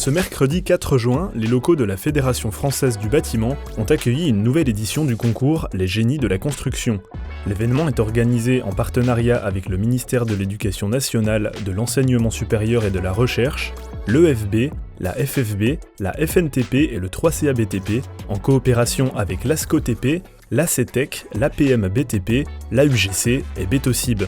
Ce mercredi 4 juin, les locaux de la Fédération française du bâtiment ont accueilli une nouvelle édition du concours Les génies de la construction. L'événement est organisé en partenariat avec le ministère de l'Éducation nationale, de l'Enseignement supérieur et de la Recherche, l'EFB, la FFB, la FNTP et le 3CABTP, en coopération avec l'ASCOTP, l'ACETEC, l'APM-BTP, l'AUGC et Betocib.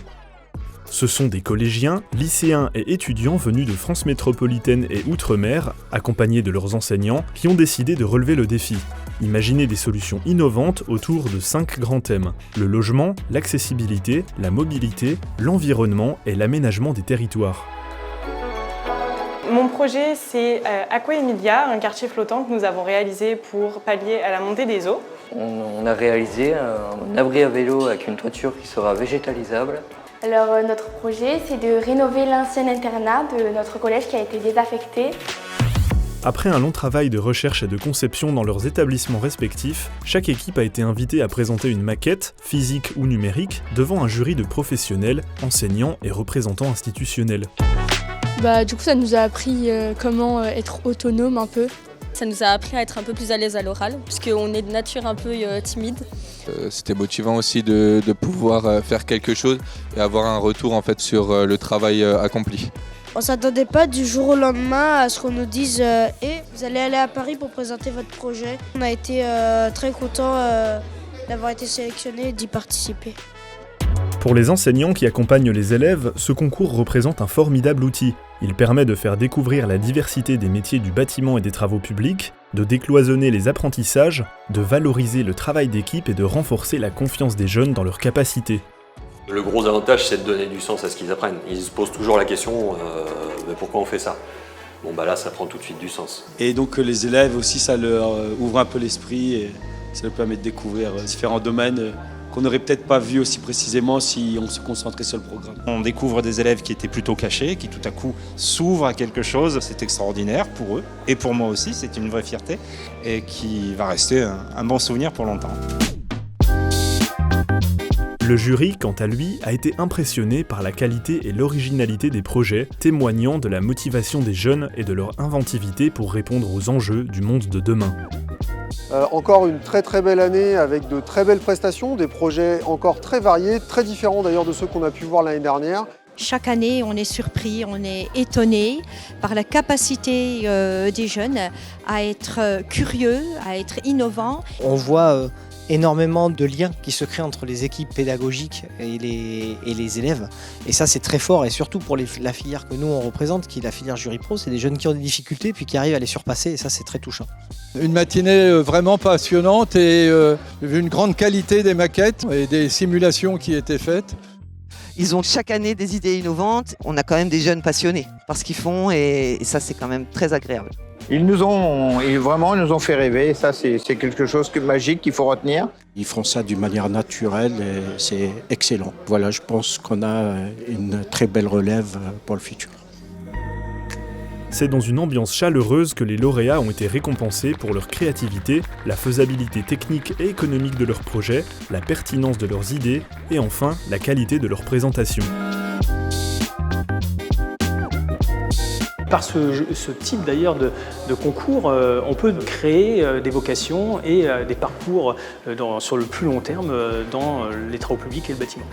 Ce sont des collégiens, lycéens et étudiants venus de France métropolitaine et Outre-mer, accompagnés de leurs enseignants, qui ont décidé de relever le défi. Imaginer des solutions innovantes autour de 5 grands thèmes: le logement, l'accessibilité, la mobilité, l'environnement et l'aménagement des territoires. Mon projet, c'est Aqua Emilia, un quartier flottant que nous avons réalisé pour pallier à la montée des eaux. On a réalisé un abri à vélo avec une toiture qui sera végétalisable. Alors notre projet, c'est de rénover l'ancien internat de notre collège qui a été désaffecté. Après un long travail de recherche et de conception dans leurs établissements respectifs, chaque équipe a été invitée à présenter une maquette, physique ou numérique, devant un jury de professionnels, enseignants et représentants institutionnels. Du coup, ça nous a appris comment être autonome un peu. Ça nous a appris à être un peu plus à l'aise à l'oral, puisqu'on est de nature un peu timide. C'était motivant aussi de pouvoir faire quelque chose et avoir un retour en fait sur le travail accompli. On ne s'attendait pas du jour au lendemain à ce qu'on nous dise vous allez aller à Paris pour présenter votre projet. On a été très contents d'avoir été sélectionnés et d'y participer. Pour les enseignants qui accompagnent les élèves, ce concours représente un formidable outil. Il permet de faire découvrir la diversité des métiers du bâtiment et des travaux publics, de décloisonner les apprentissages, de valoriser le travail d'équipe et de renforcer la confiance des jeunes dans leurs capacités. Le gros avantage, c'est de donner du sens à ce qu'ils apprennent. Ils se posent toujours la question mais pourquoi on fait ça ? Là, ça prend tout de suite du sens. Et donc les élèves aussi, ça leur ouvre un peu l'esprit et ça leur permet de découvrir différents domaines qu'on n'aurait peut-être pas vu aussi précisément si on se concentrait sur le programme. On découvre des élèves qui étaient plutôt cachés, qui tout à coup s'ouvrent à quelque chose. C'est extraordinaire pour eux et pour moi aussi, c'est une vraie fierté et qui va rester un bon souvenir pour longtemps. Le jury, quant à lui, a été impressionné par la qualité et l'originalité des projets, témoignant de la motivation des jeunes et de leur inventivité pour répondre aux enjeux du monde de demain. Encore une très belle année avec de très belles prestations, des projets encore très variés, très différents d'ailleurs de ceux qu'on a pu voir l'année dernière. Chaque année, on est surpris, on est étonné par la capacité des jeunes à être curieux, à être innovants. On voit énormément de liens qui se créent entre les équipes pédagogiques et les élèves. Et ça, c'est très fort. Et surtout pour la filière que nous, on représente, qui est la filière Jury Pro, c'est des jeunes qui ont des difficultés puis qui arrivent à les surpasser. Et ça, c'est très touchant. Une matinée vraiment passionnante et une grande qualité des maquettes et des simulations qui étaient faites. Ils ont chaque année des idées innovantes. On a quand même des jeunes passionnés par ce qu'ils font et ça, c'est quand même très agréable. Ils nous ont fait rêver, et ça c'est quelque chose de magique qu'il faut retenir. Ils font ça d'une manière naturelle et c'est excellent. Voilà, je pense qu'on a une très belle relève pour le futur. C'est dans une ambiance chaleureuse que les lauréats ont été récompensés pour leur créativité, la faisabilité technique et économique de leurs projets, la pertinence de leurs idées et enfin la qualité de leur présentation. Par ce type d'ailleurs de concours, on peut créer des vocations et des parcours sur le plus long terme dans les travaux publics et le bâtiment.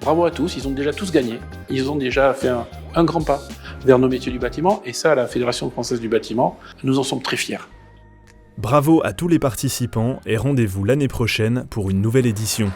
Bravo à tous, ils ont déjà tous gagné. Ils ont déjà fait un grand pas vers nos métiers du bâtiment et ça, la Fédération française du bâtiment, nous en sommes très fiers. Bravo à tous les participants et rendez-vous l'année prochaine pour une nouvelle édition.